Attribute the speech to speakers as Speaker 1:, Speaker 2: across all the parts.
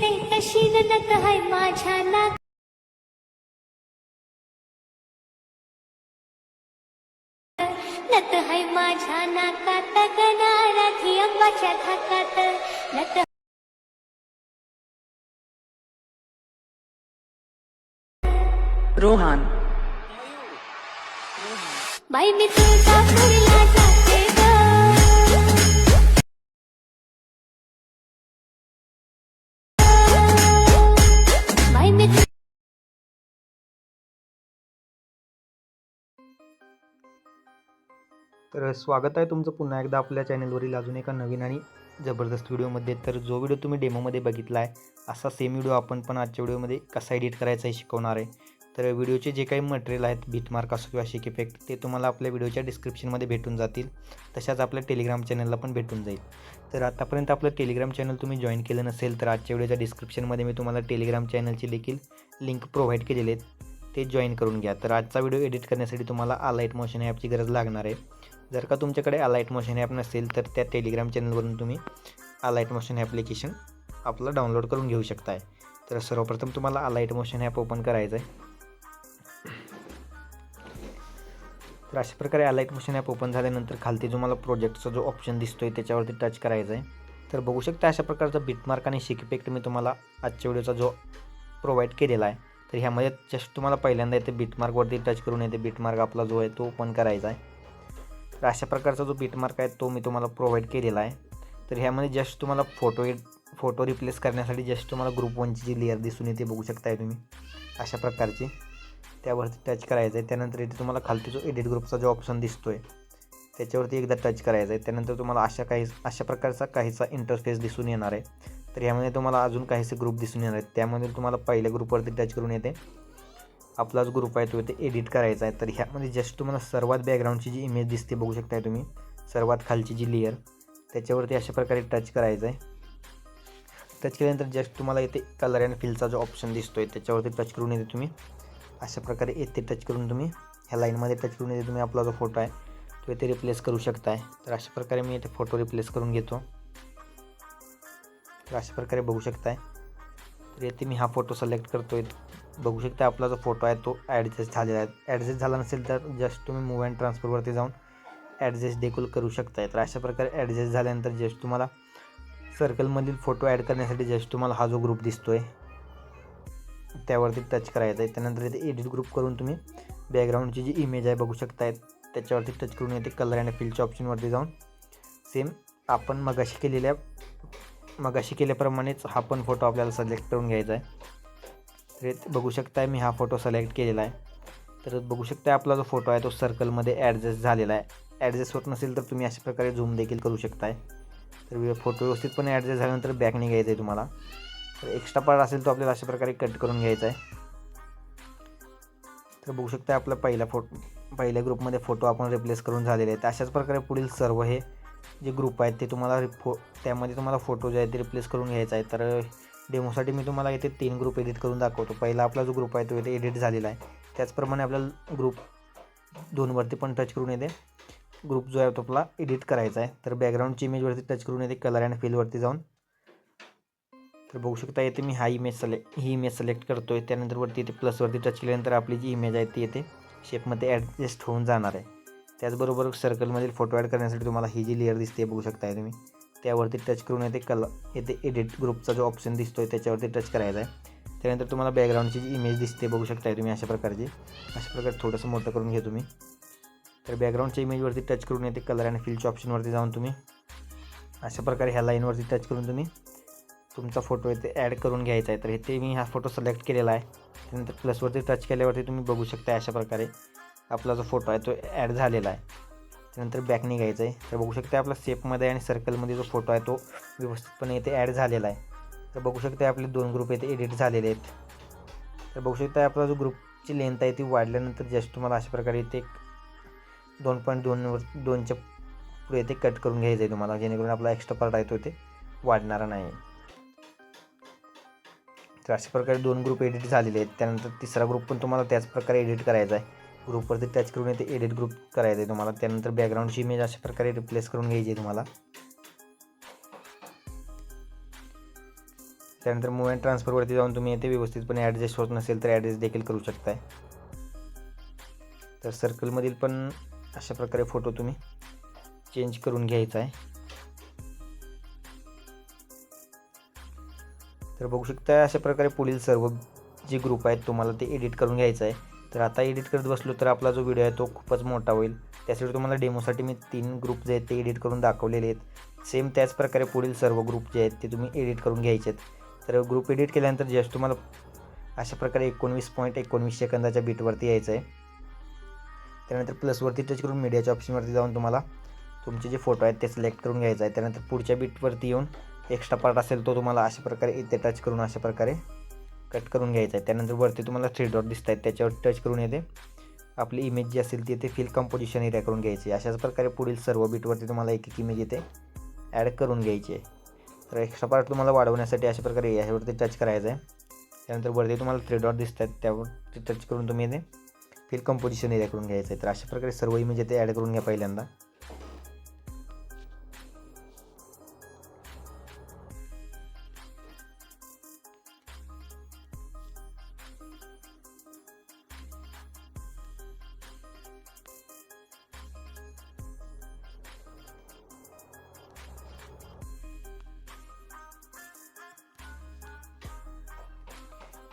Speaker 1: दिसते कशी ननत हाय माझ्या नाक नत हाय माझ्या नाकात गणाराधी अंबाच्या थाकात नत
Speaker 2: रोहन
Speaker 1: बाई मी तुळजापूरला जाते ग बाई मी
Speaker 3: तर स्वागत आहे तुमचं पुन्हा एकदा आपल्या चॅनलवरील अजून एका नवीन आणि जबरदस्त व्हिडिओमध्ये. तर जो व्हिडिओ तुम्ही डेमोमध्ये बघितला आहे असा सेम व्हिडिओ आपण पण आजच्या व्हिडिओमध्ये कसा एडिट करायचा हे शिकवणार आहे. तर व्हिडिओचे जे काही मटेरियल आहेत बीटमार्क असो किंवा शेक इफेक्ट ते तुम्हाला आपल्या व्हिडिओच्या डिस्क्रिप्शनमध्ये भेटून जातील. तशाच आपल्या टेलिग्राम चॅनलला पण भेटून जाईल. तर आतापर्यंत आपलं टेलिग्राम चॅनल तुम्ही जॉईन केलं नसेल तर आजच्या व्हिडिओच्या डिस्क्रिप्शनमध्ये मी तुम्हाला टेलिग्राम चॅनलची देखील लिंक प्रोव्हाइड केलेली आहे, ते जॉईन करून घ्या. तर आजचा व्हिडिओ एडिट करण्यासाठी तुम्हाला अलाइट मोशन ॲपची गरज लागणार आहे. जर का तुमच्याकडे अलाइट मोशन ॲप नसेल तर त्या टेलिग्राम चॅनलवरून तुम्ही अलाइट मोशन ॲप्लिकेशन आपलं डाउनलोड करून घेऊ शकताय. तर सर्वप्रथम तुम्हाला अलाइट मोशन ॲप ओपन करायचं आहे. तर अशा प्रकारे अलाइट मोशन ॲप ओपन झाल्यानंतर खालती तुम्हाला प्रोजेक्टचा जो ऑप्शन दिसतोय त्याच्यावरती टच करायचं आहे. तर बघू शकता अशा प्रकारचा बीटमार्क आणि शेक इफेक्ट मी तुम्हाला आजच्या व्हिडिओचा जो प्रोव्हाइड केलेला आहे. तर ह्यामध्ये जस्ट तुम्हाला पहिल्यांदा येते बीटमार्कवरती टच करून येते बीटमार्क आपला जो आहे तो ओपन करायचा आहे. तर अशा प्रकारचा जो बीटमार्क आहे तो मी तुम्हाला प्रोव्हाइड केलेला आहे. तर ह्यामध्ये जस्ट तुम्हाला फोटो रिप्लेस करण्यासाठी जस्ट तुम्हाला ग्रुप 1ची जी लेअर दिसून येते बघू शकताय तुम्ही अशा प्रकारची, त्यावरती टच करायचं आहे. त्यानंतर इथे तुम्हाला खालती जो एडिट ग्रुपचा जो ऑप्शन दिसतोय त्याच्यावरती एकदा टच करायचं आहे. त्यानंतर तुम्हाला अशा प्रकारचा काहीसा इंटरफेस दिसून येणार आहे. तर ह्यामध्ये तुम्हाला अजून काहीसे ग्रुप दिसून येणार आहेत. त्यामध्ये तुम्हाला पहिल्या ग्रुपवरती टच करून येते आपला जो ग्रुप आहे तो इथे एडिट करायचा आहे. तर ह्यामध्ये जस्ट तुम्हाला सर्वात बॅकग्राऊंडची जी इमेज दिसते बघू शकताय तुम्ही सर्वात खालची जी लेअर त्याच्यावरती अशा प्रकारे टच करायचं आहे. टच केल्यानंतर जस्ट तुम्हाला इथे कलर अँड फिलचा जो ऑप्शन दिसतोय त्याच्यावरती टच करून येते तुम्ही अशा प्रकारे येथे टच करून तुम्ही ह्या लाईनमध्ये टच करून येते तुम्ही आपला जो फोटो आहे तो इथे रिप्लेस करू शकताय. तर अशा प्रकारे मी इथे फोटो रिप्लेस करून घेतो. तर अशा प्रकारे बघू शकताय. तर येथे मी हा फोटो सिलेक्ट करतोय. बघू शकता आपला जो फोटो आहे तो ॲडजस्ट झालेला आहे. ॲडजस्ट झाला नसेल तर जस्ट तुम्ही मूव अँड ट्रान्सफरवरती जाऊन ॲडजस्ट देखील करू शकताय. तर अशा प्रकारे ॲडजस्ट झाल्यानंतर जस्ट तुम्हाला सर्कलमधील फोटो ॲड करण्यासाठी जस्ट तुम्हाला हा जो ग्रुप दिसतोय त्यावरती टच करायचा आहे. त्यानंतर इथे एडिट ग्रुप करून तुम्ही बॅकग्राऊंडची जी इमेज आहे बघू शकताय त्याच्यावरती टच करून येते कलर अँड फिलच्या ऑप्शनवरती जाऊन सेम आपण मगाशी केल्याप्रमाणेच हा पण फोटो आपल्याला सिलेक्ट करून घ्यायचा आहे. तर बघू शकताय मी हा फोटो सिलेक्ट केलेला आहे. तर बघू शकताय आपला जो फोटो आहे तो सर्कलमध्ये ॲडजस्ट झालेला आहे. ॲडजस्ट होत नसेल तर तुम्ही अशा प्रकारे झूम देखील करू शकताय. तर फोटो व्यवस्थितपणे ॲडजस्ट झाल्यानंतर बॅक निघायचं आहे तुम्हाला. तर एक्स्ट्रा पार्ट असेल तो आपल्याला अशा प्रकारे कट करून घ्यायचा आहे. तर बघू शकता आपला पहिल्या ग्रुपमध्ये फोटो आपण रिप्लेस करून झालेले आहेत. अशाच प्रकारे पुढील सर्व हे जे ग्रुप आहेत ते तुम्हाला त्यामध्ये तुम्हाला फोटो जे आहे ते रिप्लेस करून घ्यायचा आहे. तर डेमोसाठी मी तुम्हाला इथे 3 ग्रुप एडिट करून दाखवतो. पहिला आपला जो ग्रुप आहे तो इथे एडिट झालेला आहे. त्याचप्रमाणे आपल्याला ग्रुप 2वरती पण टच करून येते ग्रुप जो आहे तो आपला एडिट करायचा आहे. तर बॅकग्राऊंडची इमेजवरती टच करून येते कलर अँड फिलवरती जाऊन. तर बघू शकता येथे मी ही इमेज सिलेक्ट करतो आहे. त्यानंतर वरती इथे प्लसवरती टच केल्यानंतर आपली जी इमेज आहे ती येते शेपमध्ये ॲडजस्ट होऊन जाणार आहे. त्याचबरोबर सर्कलमधील फोटो ॲड करण्यासाठी तुम्हाला ही जी लेअर दिसते बघू शकताय तुम्ही त्यावरती टच करून येते एडिट ग्रुपचा जो ऑप्शन दिसतो आहे त्याच्यावरती टच करायचा आहे. त्यानंतर तुम्हाला बॅकग्राऊंडची जी इमेज दिसते बघू शकताय तुम्ही अशा प्रकारे थोडंसं मोठं करून घ्या तुम्ही. तर बॅकग्राऊंडच्या इमेजवरती टच करून येते कलर अँड फिलच्या ऑप्शनवरती जाऊन तुम्ही अशा प्रकारे ह्या लाईनवरती टच करून तुम्ही तुमचा फोटो इथे ॲड करून घ्यायचा आहे. तर इथे मी हा फोटो सिलेक्ट केलेला आहे. त्यानंतर प्लसवरती टच केल्यावरती तुम्ही बघू शकता अशा प्रकारे आपला जो फोटो आहे तो ॲड झालेला आहे. त्यानंतर बॅक निघायचं आहे. तर बघू शकता आपला शेपमध्ये आणि सर्कलमध्ये जो फोटो आहे तो व्यवस्थितपणे इथे ॲड झालेला आहे. तर बघू शकता आपले 2 ग्रुप इथे एडिट झालेले आहेत. तर बघू शकता आपला जो ग्रुपची लेंथ आहे ती वाढल्यानंतर जस्ट तुम्हाला अशा प्रकारे इथे 2.2च्या पुढे इथे कट करून घ्यायचं आहे तुम्हाला, जेणेकरून आपला एक्स्ट्रा पार्ट आहे तो इथे वाढणारा नाही. तर अशा प्रकारे 2 ग्रुप एडिट झालेले आहेत. त्यानंतर तिसरा ग्रुप पण तुम्हाला त्याच प्रकारे एडिट करायचा आहे. ग्रुपवरती टच करून येते एडिट ग्रुप करायचं आहे तुम्हाला. त्यानंतर बॅकग्राऊंडची इमेज अशा प्रकारे रिप्लेस करून घ्यायची आहे तुम्हाला. त्यानंतर मूव अँड ट्रान्सफरवरती जाऊन तुम्ही येथे व्यवस्थितपणे ॲडजस्ट होत नसेल तर ॲडजस्ट देखील करू शकताय. तर सर्कलमधील पण अशा प्रकारे फोटो तुम्ही चेंज करून घ्यायचा आहे. तर बघू शकता अशा प्रकारे पुढील सर्व जे ग्रुप आहेत तुम्हाला ते एडिट करून घ्यायचं आहे. तर आता एडिट करत बसलो तर आपला जो व्हिडिओ आहे तो खूपच मोठा होईल. त्यासाठी तुम्हाला डेमोसाठी मी 3 ग्रुप जे आहेत ते एडिट करून दाखवलेले आहेत. सेम त्याच प्रकारे पुढील सर्व ग्रुप जे आहेत ते तुम्ही एडिट करून घ्यायचे आहेत. तर ग्रुप एडिट केल्यानंतर जस्ट तुम्हाला अशा प्रकारे 19.19 सेकंदाच्या बीटवरती यायचं आहे. त्यानंतर प्लसवरती टच करून मीडियाच्या ऑप्शनवरती जाऊन तुम्हाला तुमचे जे फोटो आहेत ते सिलेक्ट करून घ्यायचं आहे. त्यानंतर पुढच्या बीटवरती येऊन एक्स्ट्रा पार्ट असेल तो तुम्हाला अशा प्रकारे इथे टच करून अशा प्रकारे कट करून घ्यायचा आहे. त्यानंतर वरती तुम्हाला 3 डॉट दिसत आहेत त्याच्यावर टच करून येते आपली इमेज जी असेल ती इथे फिल कंपोजिशन एरिया करून घ्यायची. अशाच प्रकारे पुढील सर्व बीटवरती तुम्हाला एक एक इमेज इथे ॲड करून घ्यायची आहे. तर एक्स्ट्रा पार्ट तुम्हाला वाढवण्यासाठी अशा प्रकारे यावरती टच करायचं आहे. त्यानंतर वरती तुम्हाला 3 डॉट दिसत आहेत त्यावरती टच करून तुम्ही इथे फिल कंपोजिशन एरिया करून घ्यायचं आहे. तर अशा प्रकारे सर्व इमेज इथे ॲड करून घ्या पहिल्यांदा.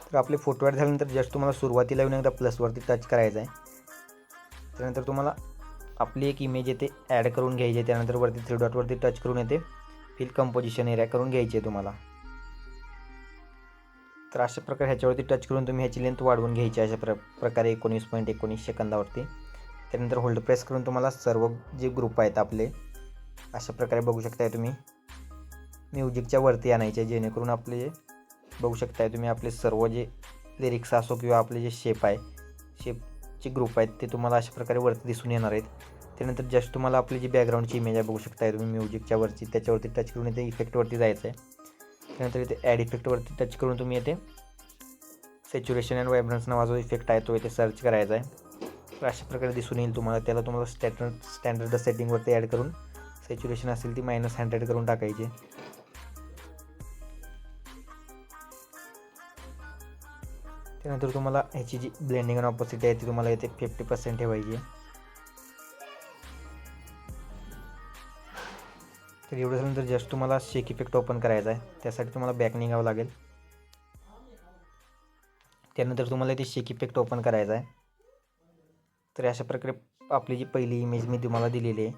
Speaker 3: तर आपले फोटो ॲड झाल्यानंतर जस्ट तुम्हाला सुरुवातीला येऊन एकदा प्लसवरती टच करायचं आहे. त्यानंतर तुम्हाला आपली एक इमेज येते ॲड करून घ्यायची आहे. त्यानंतर वरती 3 डॉटवरती टच करून येते फिल कंपोजिशन एरिया करून घ्यायची आहे तुम्हाला. तर अशा प्रकारे ह्याच्यावरती टच करून तुम्ही ह्याची लेंथ वाढवून घ्यायची अशा प्रकारे 19.19 सेकंदावरती. त्यानंतर होल्ड प्रेस करून तुम्हाला सर्व जे ग्रुप आहेत आपले अशा प्रकारे बघू शकताय तुम्ही म्युझिकच्या वरती आणायचे जेणेकरून आपले जे बघू शकताय तुम्ही आपले सर्व जे लिरिक्स असो किंवा आपले जे शेप आहे शेपचे ग्रुप आहेत ते तुम्हाला अशा प्रकारे वरती दिसून येणार आहेत. त्यानंतर जस्ट तुम्हाला आपली जी बॅकग्राऊंडची इमेज आहे बघू शकताय तुम्ही म्युझिकच्या वरची त्याच्यावरती टच करून इथे इफेक्टवरती जायचं आहे. त्यानंतर इथे ॲड इफेक्टवरती टच करून तुम्ही इथे सॅच्युरेशन अँड व्हायब्रन्स नावाचा जो इफेक्ट आहे तो इथे सर्च करायचा आहे. तर अशा प्रकारे दिसून येईल तुम्हाला. त्याला तुम्हाला स्टँडर्ड सेटिंगवरती ॲड करून सॅच्युरेशन असेल ती -100 करून टाकायची. त्यानंतर तुम्हाला ह्याची जी ब्लेंडिंग अँड ऑपोसिटी आहे ती तुम्हाला इथे 50% ठेवायची. तर एवढं झाल्यानंतर जस्ट तुम्हाला शेक इफेक्ट ओपन करायचा आहे. त्यासाठी तुम्हाला बॅक निघावं लागेल. त्यानंतर तुम्हाला इथे शेक इफेक्ट ओपन करायचा आहे. तर अशा प्रकारे आपली जी पहिली इमेज मी तुम्हाला दिलेली आहे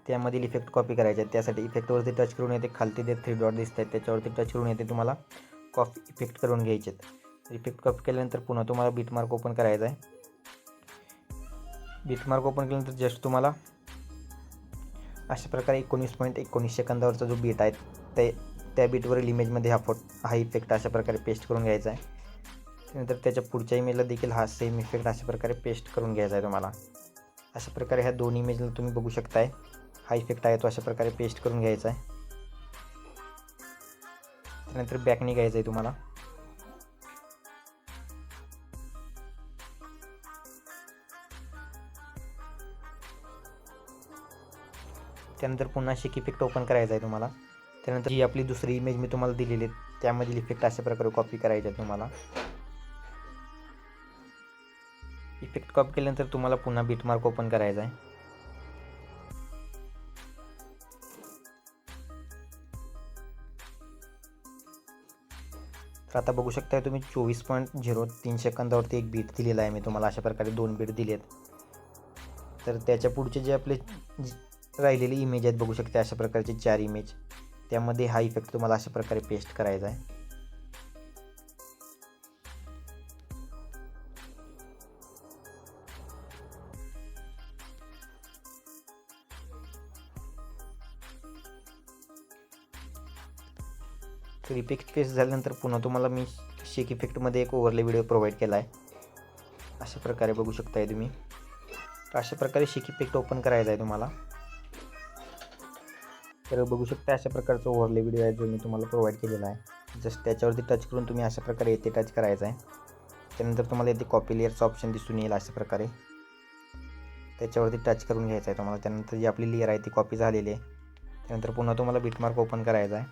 Speaker 3: त्यामधील इफेक्ट कॉपी करायचे आहे. त्यासाठी इफेक्टवरती टच करून येते खालती ते 3 डॉट दिसत आहेत त्याच्यावरती टच करून येते तुम्हाला कॉपी इफेक्ट करून घ्यायचे आहेत. इफेक्ट कॉपी केल्यानंतर पुन्हा तुम्हाला बीटमार्क ओपन करायचा आहे. बीटमार्क ओपन केल्यानंतर जस्ट तुम्हाला अशा प्रकारे 19.19 सेकंदावरचा जो बीट आहे त्या बीटवरील इमेजमध्ये हा इफेक्ट अशा प्रकारे पेस्ट करून घ्यायचा आहे. त्यानंतर त्याच्या पुढच्या इमेजला देखील हा सेम इफेक्ट अशा प्रकारे पेस्ट करून घ्यायचा आहे तुम्हाला. अशा प्रकारे ह्या दोन इमेजला तुम्ही बघू शकताय हा इफेक्ट आहे तो अशा प्रकारे पेस्ट करून घ्यायचा आहे. त्यानंतर बॅक निघायचं आहे तुम्हाला. त्यानंतर पुन्हा शेक इफेक्ट ओपन करायचा आहे तुम्हाला. त्यानंतर जी आपली दुसरी इमेज मी तुम्हाला दिलेली आहे त्यामधील इफेक्ट अशा प्रकारे कॉपी करायचे आहे तुम्हाला. इफेक्ट कॉपी केल्यानंतर तुम्हाला पुन्हा बीटमार्क ओपन करायचा आहे. तर आता बघू शकताय तुम्ही 24.03 सेकंदावरती एक बीट दिलेला आहे मी तुम्हाला. अशा प्रकारे 2 बीट दिले आहेत. तर त्याच्या पुढचे जे आपले राहिलेली इमेज आहेत बघू शकता अशा प्रकारचे 4 इमेज त्यामध्ये हा इफेक्ट तुम्हाला अशा प्रकारे पेस्ट करायचा आहे. तर इफेक्ट पेस्ट झाल्यानंतर पुन्हा तुम्हाला मी शेक इफेक्टमध्ये एक ओव्हरले व्हिडिओ प्रोव्हाइड केला आहे. अशा प्रकारे बघू शकताय तुम्ही. तर अशा प्रकारे शेक इफेक्ट ओपन करायचा आहे तुम्हाला. तर बघू शकता अशा प्रकारचा ओव्हरले व्हिडिओ आहे जो मी तुम्हाला प्रोव्हाइड केलेला आहे. जस्ट त्याच्यावरती टच करून तुम्ही अशा प्रकारे येथे टच करायचं आहे. त्यानंतर तुम्हाला येथे कॉपी लेअरचं ऑप्शन दिसून येईल अशा प्रकारे त्याच्यावरती टच करून घ्यायचं आहे तुम्हाला. त्यानंतर जी आपली लेअर आहे ती कॉपी झालेली आहे. त्यानंतर पुन्हा तुम्हाला बीटमार्क ओपन करायचा आहे.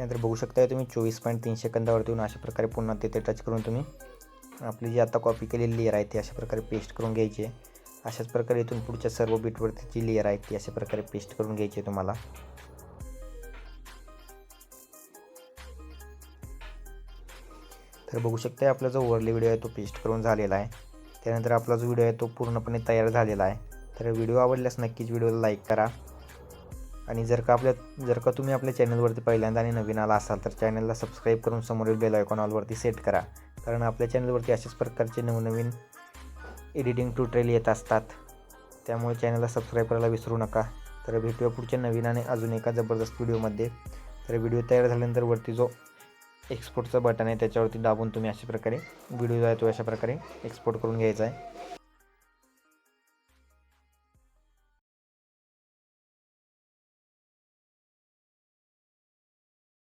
Speaker 3: त्यानंतर बघू शकता तुम्ही 24.3 सेकंदावरती येऊन अशा प्रकारे पुन्हा तिथे टच करून तुम्ही आपली जी आता कॉपी केलेली लेअर आहे ती अशा प्रकारे पेस्ट करून घ्यायची आहे. अशाच प्रकारे इथून पुढच्या सर्व बीटवरती जी लेअर आहे ती अशा प्रकारे पेस्ट करून घ्यायची आहे तुम्हाला. तर बघू शकता आपला जो ओव्हरले व्हिडिओ आहे तो पेस्ट करून झालेला आहे. त्यानंतर आपला जो व्हिडिओ आहे तो पूर्णपणे तयार झालेला आहे. तर व्हिडिओ आवडल्यास नक्कीच व्हिडिओला लाईक करा आणि जर का तुम्ही आपल्या चॅनलवरती पहिल्यांदा आणि नवीन आला असाल तर चॅनलला सबस्क्राईब करून समोरील बेल आयकॉन ऑलवरती सेट करा, कारण आपल्या चॅनलवरती अशाच प्रकारचे नवनवीन एडिटिंग ट्युटोरियल येत असतात. त्यामुळे चॅनलला सबस्क्राईब करायला विसरू नका. तर भेटूया पुढच्या नवीन आणि अजून एका जबरदस्त व्हिडिओमध्ये. तर व्हिडिओ तयार झाल्यानंतर वरती जो एक्सपोर्टचं बटन आहे त्याच्यावरती दाबून तुम्ही अशा प्रकारे व्हिडिओ आहे तो अशा प्रकारे एक्सपोर्ट करून घ्यायचा आहे.